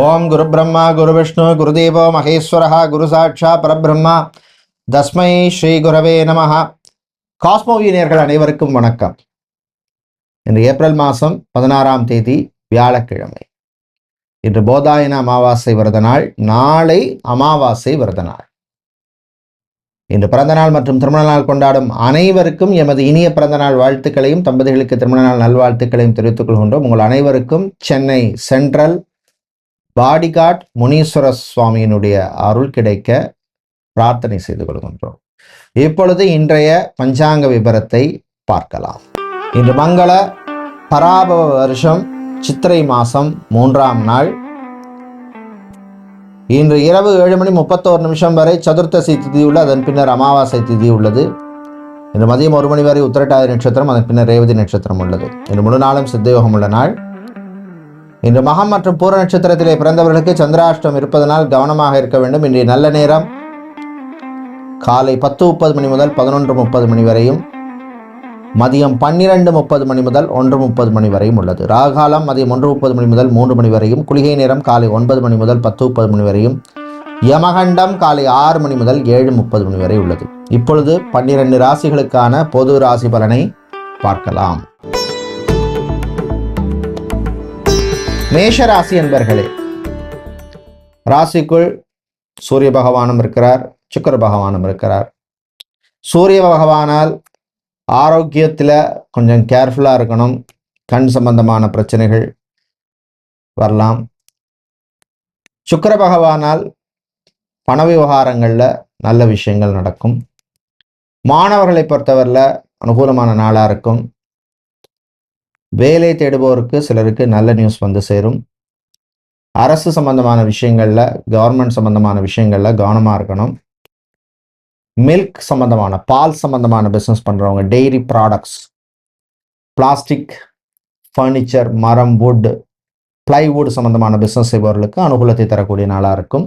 ஓம் குரு பிரம்மா குரு விஷ்ணு குருதேவோ மகேஸ்வரஹ குரு சாட்சா பரபிரம்மா தஸ்மை ஸ்ரீ குரவே நமஹ. காஸ்மோவியனியர்கள் அனைவருக்கும் வணக்கம். இன்று ஏப்ரல் மாதம் 16ஆம் தேதி வியாழக்கிழமை. இன்று போதாயன அமாவாசை விரத நாள். நாளை அமாவாசை விரத நாள். இன்று பிறந்தநாள் மற்றும் திருமண நாள் கொண்டாடும் அனைவருக்கும் எமது இனிய பிறந்தநாள் வாழ்த்துக்களையும் தம்பதிகளுக்கு திருமண நாள் நல்வாழ்த்துக்களையும் தெரிவித்துக் கொள்கின்றோம். உங்கள் அனைவருக்கும் சென்னை சென்ட்ரல் பாடிகாட் முனீஸ்வர சுவாமியினுடைய அருள் கிடைக்க பிரார்த்தனை செய்து கொள்கின்றோம். இப்பொழுது இன்றைய பஞ்சாங்க விபரத்தை பார்க்கலாம். இன்று மங்கள பராபவ வருஷம் சித்திரை மாசம் 3ஆம் நாள். இன்று இரவு 7:31 வரை சதுர்த்தசி திதி உள்ளது. அதன் பின்னர் அமாவாசை திதி உள்ளது. இன்று மதியம் 1 மணி வரை உத்திரட்டாதி நட்சத்திரம், அதன் பின்னர் ரேவதி நட்சத்திரம் உள்ளது. இன்று முழு நாளும் சித்தயோகம் உள்ள நாள். இன்று மகம் மற்றும் பூர நட்சத்திரத்திலே பிறந்தவர்களுக்கு சந்திராஷ்டம் இருப்பதனால் கவனமாக இருக்க வேண்டும். இன்றைய நல்ல நேரம் காலை 10:30 மணி முதல் 11:30 மணி வரையும், மதியம் 12:30 மணி முதல் 1:30 மணி வரையும் உள்ளது. ராகாலம் மதியம் 1:30 மணி முதல் 3 மணி வரையும், குளிகை நேரம் காலை 9 மணி முதல் 10:30 மணி வரையும், யமகண்டம் காலை 6 மணி முதல் 7:30 மணி வரை உள்ளது. இப்பொழுது 12 ராசிகளுக்கான பொது ராசி பலனை பார்க்கலாம். மேஷராசி என்பர்களே, ராசிக்குள் சூரிய பகவானும் இருக்கிறார், சுக்கிர பகவானும் இருக்கிறார். சூரிய பகவானால் ஆரோக்கியத்தில் கொஞ்சம் கேர்ஃபுல்லாக இருக்கணும். கண் சம்பந்தமான பிரச்சனைகள் வரலாம். சுக்கிர பகவானால் பண விவகாரங்களில் நல்ல விஷயங்கள் நடக்கும். மாணவர்களை பொறுத்தவரையில் அனுகூலமான நாளாக இருக்கும். வேலை தேடுபவருக்கு சிலருக்கு நல்ல நியூஸ் வந்து சேரும். அரசு சம்பந்தமான விஷயங்களில், கவர்மெண்ட் சம்பந்தமான விஷயங்களில் கவனமாக இருக்கணும். மில்க் சம்பந்தமான, பால் சம்பந்தமான பிஸ்னஸ் பண்ணுறவங்க, டெய்ரி ப்ராடக்ட்ஸ், பிளாஸ்டிக், ஃபர்னிச்சர், மரம், வுட், பிளைவுட் சம்பந்தமான பிஸ்னஸ் செய்பவர்களுக்கு அனுகூலத்தை தரக்கூடிய நாளாக இருக்கும்.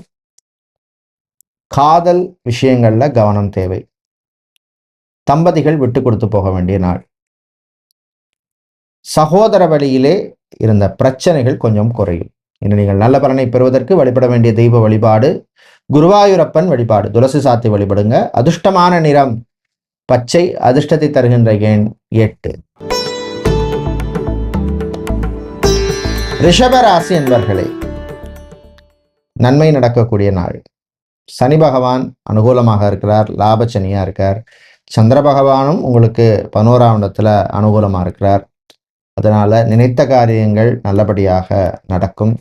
காதல் விஷயங்களில் கவனம் தேவை. தம்பதிகள் விட்டு கொடுத்து போக வேண்டிய நாள். சகோதர வழியிலே இருந்த பிரச்சனைகள் கொஞ்சம் குறையும். இன்று நீங்கள் நல்ல பலனை பெறுவதற்கு வழிபட வேண்டிய தெய்வ வழிபாடு குருவாயூரப்பன் வழிபாடு. துளசி சாத்தி வழிபடுங்க. அதிர்ஷ்டமான நிறம் பச்சை. அதிர்ஷ்டத்தை தருகின்ற எண் 8. ரிஷபராசி என்பர்களே, நன்மை நடக்கக்கூடிய நாள். சனி பகவான் அனுகூலமாக இருக்கிறார், லாபச்சனியா இருக்கார். சந்திர பகவானும் உங்களுக்கு 11ஆம் இடத்துல அனுகூலமாக இருக்கிறார். அதனால் நினைத்த காரியங்கள் நல்லபடியாக நடக்கும்.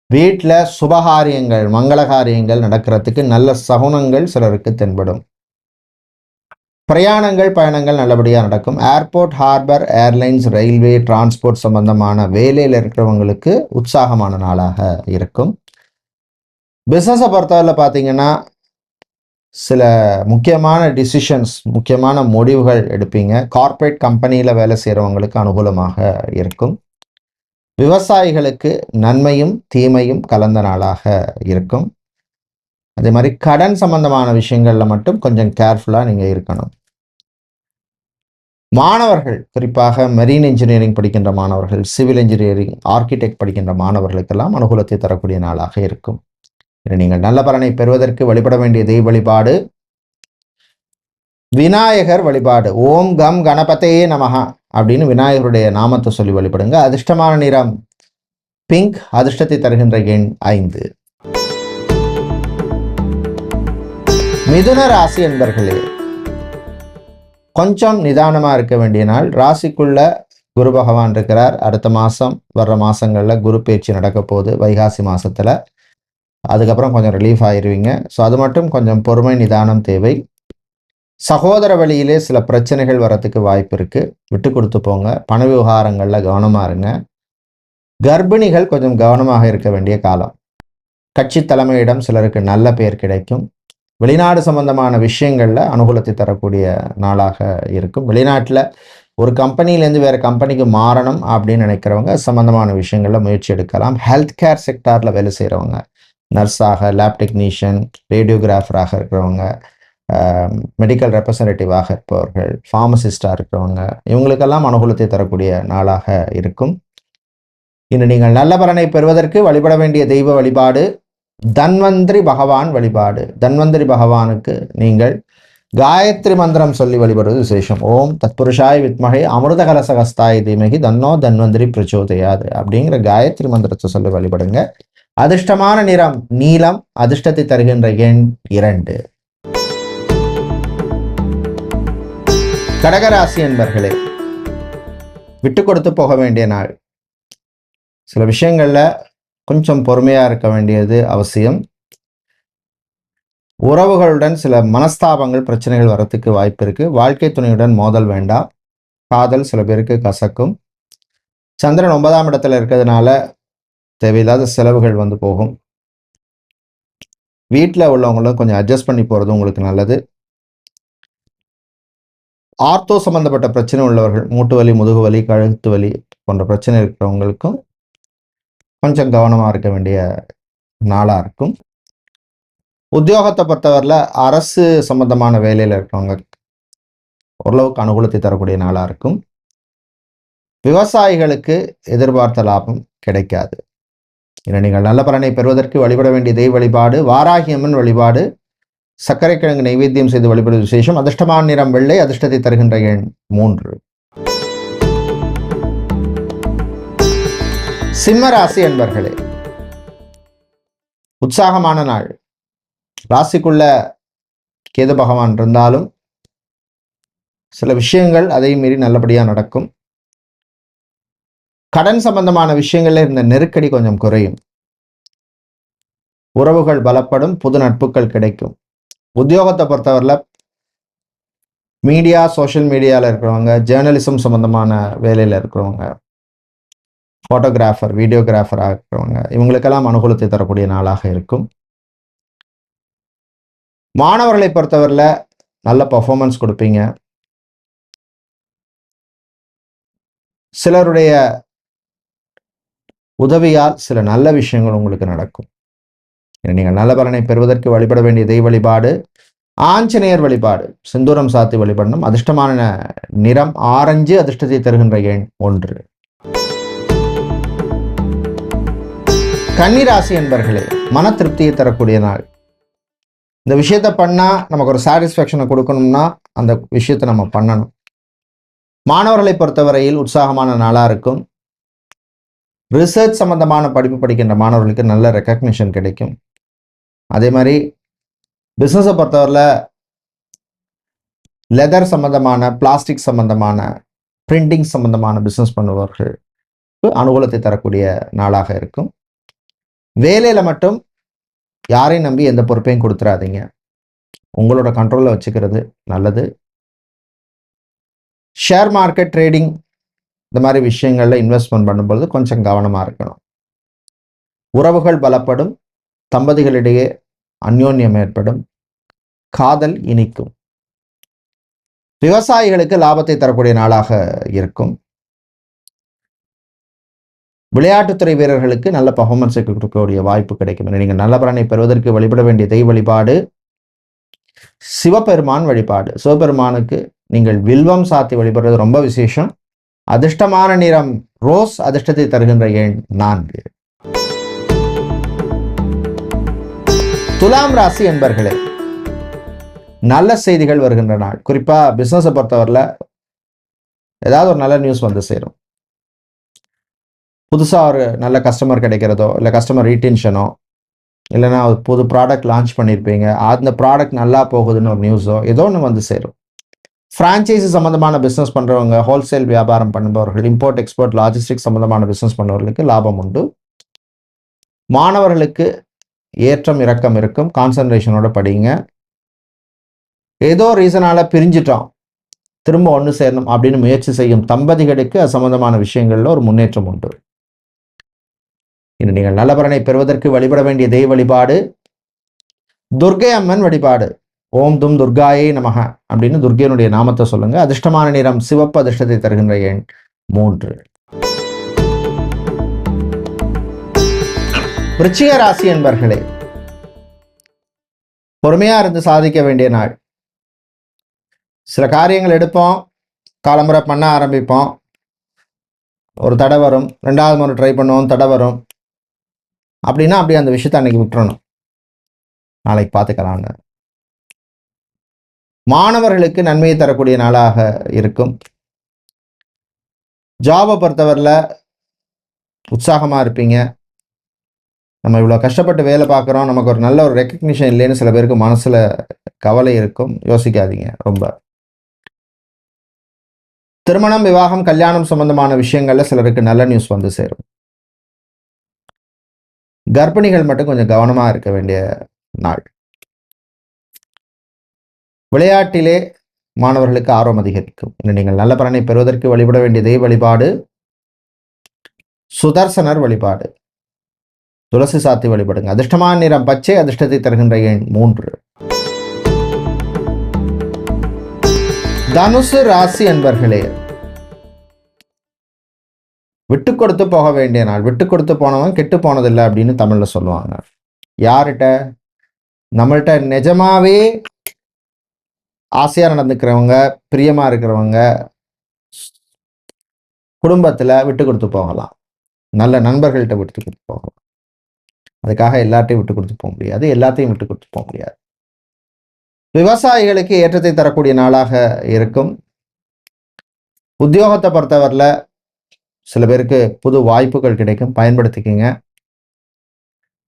வீட்டில் சுபகாரியங்கள், மங்கள காரியங்கள் நடக்கிறதுக்கு நல்ல சகுனங்கள் சிலருக்கு தென்படும். பிரயாணங்கள், பயணங்கள் நல்லபடியாக நடக்கும். Airport, harbour, airlines, railway, transport சம்பந்தமான வேலையில் இருக்கிறவங்களுக்கு உற்சாகமான நாளாக இருக்கும். பிஸ்னஸை பொறுத்தவரை பார்த்தீங்கன்னா சில முக்கியமான டிசிஷன்ஸ், முக்கியமான முடிவுகள் எடுப்பீங்க. கார்ப்பரேட் கம்பெனியில் வேலை செய்கிறவங்களுக்கு அனுகூலமாக இருக்கும். விவசாயிகளுக்கு நன்மையும் தீமையும் கலந்த நாளாக இருக்கும். அதே மாதிரி கடன் சம்பந்தமான விஷயங்களில் மட்டும் கொஞ்சம் கேர்ஃபுல்லாக நீங்கள் இருக்கணும். மாணவர்கள், குறிப்பாக மெரீன் இன்ஜினியரிங் படிக்கின்ற மாணவர்கள், சிவில் இன்ஜினியரிங், ஆர்கிடெக்ட் படிக்கின்ற மாணவர்களுக்கெல்லாம் அனுகூலத்தை தரக்கூடிய நாளாக இருக்கும். நீங்கள் நல்ல பலனை பெறுவதற்கு வழிபட வேண்டிய தெய்வ வழிபாடு விநாயகர் வழிபாடு. ஓம் கம் கணபதையே நமஹா அப்படின்னு விநாயகருடைய நாமத்தை சொல்லி வழிபடுங்க. அதிர்ஷ்டமான நிறம் பிங்க். அதிர்ஷ்டத்தை தருகின்ற எண் 5. மிதுன ராசி என்பர்களே, கொஞ்சம் நிதானமாக இருக்க வேண்டிய நாள். ராசிக்குள்ள குரு பகவான் இருக்கிறார். அடுத்த மாதம் வர்ற மாதங்களில் குரு பேச்சு நடக்க போகுது, வைகாசி மாதத்தில். அதுக்கப்புறம் கொஞ்சம் ரிலீஃப் ஆயிடுவீங்க. ஸோ அது மட்டும் கொஞ்சம் பொறுமை, நிதானம் தேவை. சகோதர வழியிலே சில பிரச்சனைகள் வரத்துக்கு வாய்ப்பு இருக்குது. விட்டு கொடுத்து போங்க. பண விவகாரங்களில் கவனமாக இருங்க. கர்ப்பிணிகள் கொஞ்சம் கவனமாக இருக்க வேண்டிய காலம். கட்சி தலைமையிடம் சிலருக்கு நல்ல பெயர் கிடைக்கும். வெளிநாடு சம்பந்தமான விஷயங்களில் அனுகூலத்தை தரக்கூடிய நாளாக இருக்கும். வெளிநாட்டில் ஒரு கம்பெனிலேருந்து வேறு கம்பெனிக்கு மாறணும் அப்படின்னு நினைக்கிறவங்க சம்பந்தமான விஷயங்களில் முயற்சி எடுக்கலாம். ஹெல்த் கேர் செக்டாரில் வேலை செய்கிறவங்க, நர்ஸாக, லேப் டெக்னீஷியன், ரேடியோகிராஃபராக இருக்கிறவங்க, மெடிக்கல் ரெப்ரசன்டேட்டிவாக இருப்பவர்கள், ஃபார்மசிஸ்டாக இருக்கிறவங்க, இவங்களுக்கெல்லாம் அனுகூலத்தை தரக்கூடிய நாளாக இருக்கும். இன்று நீங்கள் நல்ல பலனை பெறுவதற்கு வழிபட வேண்டிய தெய்வ வழிபாடு தன்வந்திரி பகவான் வழிபாடு. தன்வந்திரி பகவானுக்கு நீங்கள் காயத்ரி மந்திரம் சொல்லி வழிபடுவது விசேஷம். ஓம் தத்புருஷாய் வித்மகே அமிர்த கலசகஸ்தாய் தீமகி தன்னோ தன்வந்திரி பிரச்சோதயாது அப்படிங்கிற காயத்ரி மந்திரத்தை சொல்லி வழிபடுங்க. அதிர்ஷ்டமான நிறம் நீலம். அதிர்ஷ்டத்தை தருகின்ற எண் 2. கடகராசி என்பர்களே, விட்டு கொடுத்து போக வேண்டிய நாள். சில விஷயங்கள்ல கொஞ்சம் பொறுமையா இருக்க வேண்டியது அவசியம். உறவுகளுடன் சில மனஸ்தாபங்கள், பிரச்சனைகள் வரத்துக்கு வாய்ப்பு இருக்கு. வாழ்க்கை துணையுடன் மோதல் வேண்டாம். காதல் சில பேருக்கு கசக்கும். சந்திரன் 9ஆம் இடத்துல இருக்கிறதுனால தேவையில்லாத செலவுகள் வந்து போகும். வீட்டில் உள்ளவங்களும் கொஞ்சம் அட்ஜஸ்ட் பண்ணி போறது உங்களுக்கு நல்லது. ஆர்த்தோ சம்பந்தப்பட்ட பிரச்சனை உள்ளவர்கள், மூட்டு வலி, முதுகு வலி, கழுத்து வலி போன்ற பிரச்சனை இருக்கிறவங்களுக்கும் கொஞ்சம் கவனமா இருக்க வேண்டிய நாளா இருக்கும். உத்தியோகத்தை பொறுத்தவரையில் அரசு சம்பந்தமான வேலையில் இருக்கிறவங்க ஓரளவுக்கு அனுகூலத்தை தரக்கூடிய நாளா இருக்கும். விவசாயிகளுக்கு எதிர்பார்த்த லாபம் கிடைக்காது. நீங்கள் நல்ல பலனை பெறுவதற்கு வழிபட வேண்டிய தெய்வ வழிபாடு வாராகி அம்மன் வழிபாடு. சர்க்கரை கிழங்கு நைவேத்தியம் செய்து வழிபடுவது விசேஷம். அதிர்ஷ்டமான நிறம் வெள்ளை. அதிர்ஷ்டத்தை தருகின்ற எண் 3. சிம்ம ராசி என்பர்களே, உற்சாகமான நாள். ராசிக்குள்ள கேது பகவான் இருந்தாலும் சில விஷயங்கள் அதையும் மீறி நல்லபடியா நடக்கும். கடன் சம்பந்தமான விஷயங்கள்ல இருந்த நெருக்கடி கொஞ்சம் குறையும். உறவுகள் பலப்படும். புது நட்புகள் கிடைக்கும். உத்தியோகத்தை பொறுத்தவரையில் மீடியா, சோஷியல் மீடியாவில் இருக்கிறவங்க, ஜேர்னலிசம் சம்பந்தமான வேலையில் இருக்கிறவங்க, ஃபோட்டோகிராஃபர், வீடியோகிராஃபராக இருக்கிறவங்க, இவங்களுக்கெல்லாம் அனுகூலத்தை தரக்கூடிய நாளாக இருக்கும். மாணவர்களை பொறுத்தவரையில் நல்ல பர்ஃபார்மன்ஸ் கொடுப்பீங்க. சிலருடைய உதவியால் சில நல்ல விஷயங்கள் உங்களுக்கு நடக்கும். நீங்கள் நல்ல பலனை பெறுவதற்கு வழிபட வேண்டிய தெய்வ வழிபாடு ஆஞ்சநேயர் வழிபாடு. சிந்தூரம் சாத்தி வழிபடணும். அதிர்ஷ்டமான நிறம் ஆரஞ்சு. அதிர்ஷ்டத்தை தருகின்ற எண் 1. கன்னிராசி என்பர்களே, மன திருப்தியை தரக்கூடிய நாள். இந்த விஷயத்த பண்ணா நமக்கு ஒரு சாட்டிஸ்ஃபேக்ஷனை கொடுக்கணும்னா அந்த விஷயத்தை நம்ம பண்ணணும். மாணவர்களை பொறுத்தவரையில் உற்சாகமான நாளா இருக்கும். ரிசர்ச் சம்பந்தமான படிப்பு படிக்கின்ற மாணவர்களுக்கு நல்ல ரெக்கக்னிஷன் கிடைக்கும். அதே மாதிரி பிஸ்னஸை பொறுத்தவரையில் லெதர் சம்பந்தமான, பிளாஸ்டிக் சம்பந்தமான, பிரிண்டிங் சம்பந்தமான பிஸ்னஸ் பண்ணுபவர்களுக்கு அனுகூலத்தை தரக்கூடிய நாளாக இருக்கும். வேலையில் மட்டும் யாரையும் நம்பி எந்த பொறுப்பையும் கொடுத்துடாதீங்க. உங்களோட கண்ட்ரோலில் வச்சுக்கிறது நல்லது. ஷேர் மார்க்கெட், ட்ரேடிங் இந்த மாதிரி விஷயங்களில் இன்வெஸ்ட்மெண்ட் பண்ணும்போது கொஞ்சம் கவனமாக இருக்கணும். உறவுகள் பலப்படும். தம்பதிகளிடையே அந்யோன்யம் ஏற்படும். காதல் இனிக்கும். விவசாயிகளுக்கு லாபத்தை தரக்கூடிய நாளாக இருக்கும். விளையாட்டுத்துறை வீரர்களுக்கு நல்ல பர்ஃபார்மன்ஸை கொடுக்கக்கூடிய வாய்ப்பு கிடைக்கும். நீங்கள் நல்ல பலனை பெறுவதற்கு வழிபட வேண்டிய தெய்வ வழிபாடு சிவபெருமான் வழிபாடு. சிவபெருமானுக்கு நீங்கள் வில்வம் சாத்தி வழிபடுறது ரொம்ப விசேஷம். அதிர்ஷ்டமான நிறம் ரோஸ். அதிர்ஷ்டத்தை தருகின்ற எண் 4. துலாம் ராசி என்பர்களே, நல்ல செய்திகள் வருகின்ற நாள். குறிப்பா பிசினஸை பொறுத்தவரையில் ஏதாவது ஒரு நல்ல நியூஸ் வந்து சேரும். புதுசாக ஒரு நல்ல கஸ்டமர் கிடைக்கிறதோ, இல்லை கஸ்டமர் ரீடென்ஷனோ, இல்லைன்னா ஒரு புது ப்ராடக்ட் லான்ச் பண்ணியிருப்பீங்க, அந்த ப்ராடக்ட் நல்லா போகுதுன்னு ஒரு நியூஸோ ஏதோ ஒன்று வந்து சேரும். ஃப்ரான்ச்சைசி சம்மந்தமான பிஸ்னஸ் பண்ணுறவங்க, ஹோல்சேல் வியாபாரம் பண்ணுபவர்கள், இம்போர்ட் எக்ஸ்போர்ட் லாஜிஸ்டிக் சம்மந்தமான பிஸ்னஸ் பண்ணுறவர்களுக்கு லாபம் உண்டு. மாணவர்களுக்கு ஏற்றம் இறக்கம் இருக்கும். கான்சன்ட்ரேஷனோட படிங்க. ஏதோ ரீசனால பிரிஞ்சிட்டோம், திரும்ப ஒன்று சேரணும் அப்படின்னு முயற்சி செய்யும் தம்பதிகளுக்கு அது சம்பந்தமான விஷயங்கள்ல ஒரு முன்னேற்றம் உண்டு. இன்று நீங்கள் நல்ல பலனை பெறுவதற்கு வழிபட வேண்டிய தெய்வ வழிபாடு துர்க்கை அம்மன் வழிபாடு. ஓம் தும் துர்காயே நமக அப்படின்னு துர்க்கையினுடைய நாமத்தை சொல்லுங்க. அதிர்ஷ்டமான நிறம் சிவப்பு. அதிர்ஷ்டத்தை தருகின்ற எண் 3. விருச்சிக ராசி என்பர்களே, பொறுமையா இருந்து சாதிக்க வேண்டிய நாள். சில காரியங்கள் எடுப்போம், காலமுறை பண்ண ஆரம்பிப்போம், ஒரு தடை வரும், 2வது முறை ட்ரை பண்ணுவோம், தடை வரும் அப்படின்னா அப்படியே அந்த விஷயத்தை அன்னைக்கு விட்டுறணும், நாளைக்கு பார்த்துக்கலான்னு. மாணவர்களுக்கு நன்மையை தரக்கூடிய நாளாக இருக்கும். ஜாபை பொறுத்தவரையில் உற்சாகமாக இருப்பீங்க. நம்ம இவ்வளோ கஷ்டப்பட்டு வேலை பார்க்குறோம், நமக்கு ஒரு நல்ல ஒரு ரெக்கக்னிஷன் இல்லைன்னு சில பேருக்கு மனசில் கவலை இருக்கும். யோசிக்காதீங்க ரொம்ப. திருமணம், விவாகம், கல்யாணம் சம்பந்தமான விஷயங்கள்ல சிலருக்கு நல்ல நியூஸ் வந்து சேரும். கர்ப்பிணிகள் மட்டும் கொஞ்சம் கவனமா இருக்க வேண்டிய நாள். விளையாட்டிலே மாணவர்களுக்கு ஆர்வம் அதிகரிக்கும். இன்னும் நீங்கள் நல்ல பலனை பெறுவதற்கு வழிபட வேண்டிய தெய்வ வழிபாடு சுதர்சனர் வழிபாடு. துளசி சாத்தி வழிபடுங்க. அதிர்ஷ்டமான நிறம் பச்சை, அதிர்ஷ்டத்தை தருகின்ற எண் 3. தனுசு ராசி அன்பர்களே, விட்டு கொடுத்து போக வேண்டிய நாள். விட்டு கொடுத்து போனவன் கெட்டு போனதில்லை அப்படின்னு தமிழ்ல சொல்லுவாங்க. யார்கிட்ட? நம்மள்கிட்ட நிஜமாவே ஆசையா நடந்துக்கிறவங்க, பிரியமா இருக்கிறவங்க, குடும்பத்துல விட்டு கொடுத்து போகலாம். நல்ல நண்பர்கள்ட்ட விட்டு கொடுத்து போகலாம். அதுக்காக எல்லாத்தையும் விட்டு கொடுத்து போக முடியாது, எல்லாத்தையும் விட்டு கொடுத்து போக முடியாது. விவசாயிகளுக்கு ஏற்றத்தை தரக்கூடிய நாளாக இருக்கும். உத்தியோகத்தை பொறுத்தவரையில் சில பேருக்கு புது வாய்ப்புகள் கிடைக்கும், பயன்படுத்திக்கிங்க.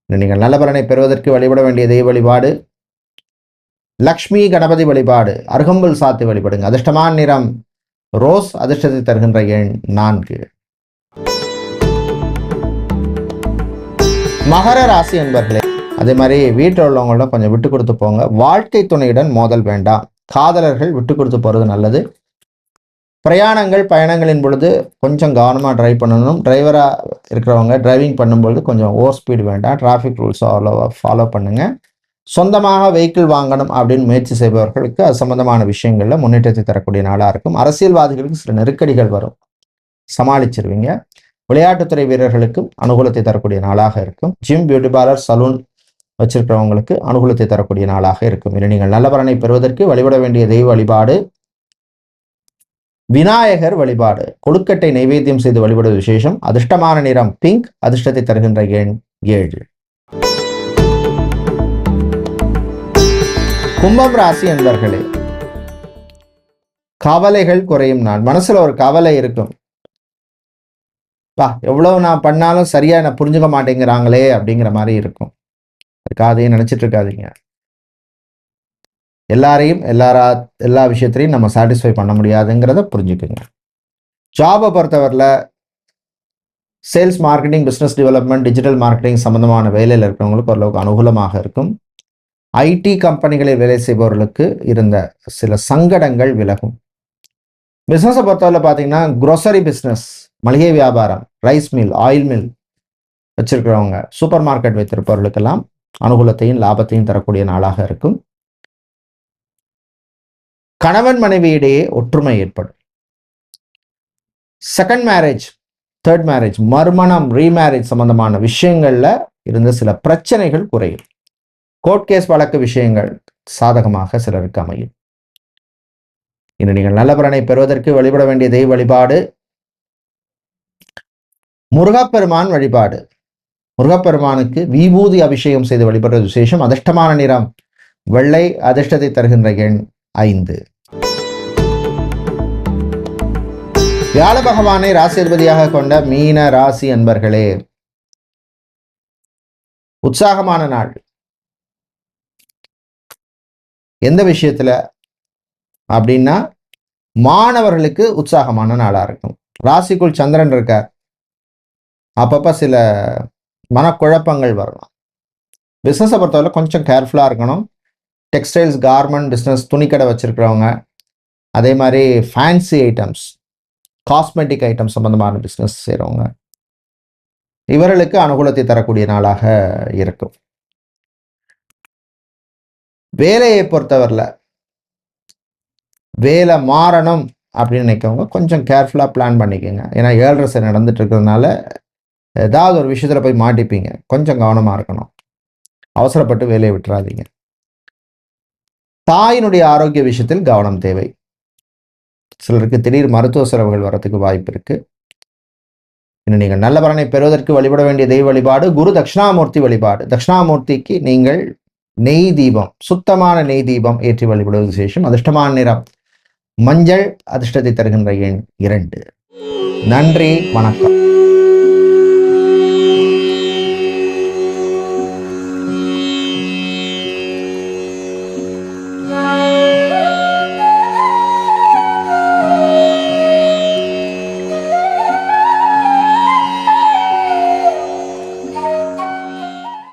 நீங்கள் நல்ல பலனை பெறுவதற்கு வழிபட வேண்டிய தெய்வ வழிபாடு லக்ஷ்மி கணபதி வழிபாடு. அருகம்புல் சாத்தி வழிபடுங்க. அதிர்ஷ்டமான நிறம் ரோஸ், அதிர்ஷ்டத்தை தருகின்ற எண் 4. மகர ராசி என்பர்களே, அதே மாதிரி வீட்டில் உள்ளவங்களும் கொஞ்சம் விட்டு கொடுத்து போங்க. வாழ்க்கை துணையுடன் மோதல் வேண்டாம். காதலர்கள் விட்டு கொடுத்து போகிறது நல்லது. பிரயாணங்கள், பயணங்களின் பொழுது கொஞ்சம் கவனமாக ட்ரைவ் பண்ணணும். டிரைவராக இருக்கிறவங்க டிரைவிங் பண்ணும்பொழுது கொஞ்சம் ஓவர் ஸ்பீடு வேண்டாம். டிராஃபிக் ரூல்ஸை ஃபாலோ பண்ணுங்கள். சொந்தமாக வெஹிக்கிள் வாங்கணும் அப்படின்னு முயற்சி செய்பவர்களுக்கு அது சம்பந்தமான விஷயங்களில் முன்னேற்றத்தை தரக்கூடிய நாளாக இருக்கும். அரசியல்வாதிகளுக்கு சில நெருக்கடிகள் வரும், சமாளிச்சிருவீங்க. விளையாட்டுத்துறை வீரர்களுக்கும் அனுகூலத்தை தரக்கூடிய நாளாக இருக்கும். ஜிம், பியூட்டி பார்லர், சலூன் வச்சிருக்கிறவங்களுக்கு அனுகூலத்தை தரக்கூடிய நாளாக இருக்கும். இனி நீங்கள் நல்ல பலனை பெறுவதற்கு வழிபட வேண்டிய தெய்வ வழிபாடு விநாயகர் வழிபாடு. கொழுக்கட்டை நைவேத்தியம் செய்து வழிபடுவது விசேஷம். அதிர்ஷ்டமான நிறம் பிங்க், அதிர்ஷ்டத்தை தருகின்ற எண் 7. கும்பம் ராசி என்பர்களே, கவலைகள் குறையும் நாள். மனசுல ஒரு கவலை இருக்கும், எவ்வளவு நான் பண்ணாலும் சரியா என்ன புரிஞ்சுக்க மாட்டேங்கிறாங்களே அப்படிங்கிற மாதிரி இருக்கும். அதுக்காதையும் நினைச்சிட்டு இருக்காதீங்க. எல்லாரையும் எல்லா விஷயத்திலையும் நம்ம சாட்டிஸ்ஃபை பண்ண முடியாதுங்கிறத புரிஞ்சுக்குங்க. ஜாபை பொறுத்தவரையில் sales, marketing, business development, digital marketing சம்பந்தமான வேலையில் இருக்கிறவங்களுக்கு ஓரளவுக்கு அனுகூலமாக இருக்கும். ஐடி கம்பெனிகளில் வேலை செய்பவர்களுக்கு இருந்த சில சங்கடங்கள் விலகும். பிஸ்னஸை பொறுத்தவரை பார்த்தீங்கன்னா குரோசரி பிஸ்னஸ், மளிகை வியாபாரம், ரைஸ் மில், ஆயில் மில் வச்சிருக்கிறவங்க, சூப்பர் மார்க்கெட் வைத்திருப்பவர்களுக்கெல்லாம் அனுகூலத்தையும் லாபத்தையும் தரக்கூடிய நாளாக இருக்கும். கணவன் மனைவியிடையே ஒற்றுமை ஏற்படும். செகண்ட் மேரேஜ், தேர்ட் மேரேஜ், மறுமணம், ரீமேரேஜ் சம்பந்தமான விஷயங்கள்ல இருந்த சில பிரச்சனைகள் குறையும். கோர்ட் கேஸ் வழக்கு விஷயங்கள் சாதகமாக சிலருக்கு அமையும். இன்று நீங்கள் நல்ல பலனை பெறுவதற்கு வழிபட வேண்டிய தெய்வ வழிபாடு முருகப்பெருமான் வழிபாடு. முருகப்பெருமானுக்கு விபூதி அபிஷேகம் செய்து வழிபடுறது விசேஷம். அதிர்ஷ்டமான நிறம் வெள்ளை, அதிர்ஷ்டத்தை தருகின்ற எண் 5. வியாழ பகவானை ராசிபதியாக கொண்ட மீன ராசி அன்பர்களே, உற்சாகமான நாள். எந்த விஷயத்துல அப்படின்னா மாணவர்களுக்கு உற்சாகமான நாளா இருக்கும். ராசிக்குள் சந்திரன் இருக்கார், அப்பப்ப சில மனக்குழப்பங்கள் வரலாம். பிஸ்னஸை பொறுத்தவரை கொஞ்சம் கேர்ஃபுல்லாக இருக்கணும். டெக்ஸ்டைல்ஸ், கார்மெண்ட் பிஸ்னஸ், துணிக்கடை வச்சிருக்கிறவங்க, அதே மாதிரி ஃபேன்சி ஐட்டம்ஸ், காஸ்மெட்டிக் ஐட்டம் சம்பந்தமான பிஸ்னஸ் செய்கிறவங்க, இவர்களுக்கு அனுகூலத்தை தரக்கூடிய நாளாக இருக்கும். வேலையை பொறுத்தவரையில் வேலை மாறணும் அப்படின்னு நினைக்கவங்க கொஞ்சம் கேர்ஃபுல்லாக பிளான் பண்ணிக்கோங்க. ஏன்னா 7.5 சனி நடந்துட்டு இருக்கிறதுனால ஏதாவது ஒரு விஷயத்தில் போய் மாட்டிப்பீங்க. கொஞ்சம் கவனமாக இருக்கணும், அவசரப்பட்டு வேலையை விட்டுறாதீங்க. தாயினுடைய ஆரோக்கிய விஷயத்தில் கவனம் தேவை. சிலருக்கு திடீர் மருத்துவ செலவுகள் வரத்துக்கு வாய்ப்பு இருக்கு. இன்னும் நீங்கள் நல்ல பலனை பெறுவதற்கு வழிபட வேண்டிய தெய்வ வழிபாடு குரு தட்சிணாமூர்த்தி வழிபாடு. தட்சிணாமூர்த்திக்கு நீங்கள் நெய் தீபம், சுத்தமான நெய் தீபம் ஏற்றி வழிபடுவது விசேஷம். அதிர்ஷ்டமான நிறம் மஞ்சள், அதிர்ஷ்டத்தை தருகின்ற எண் 2. நன்றி, வணக்கம்.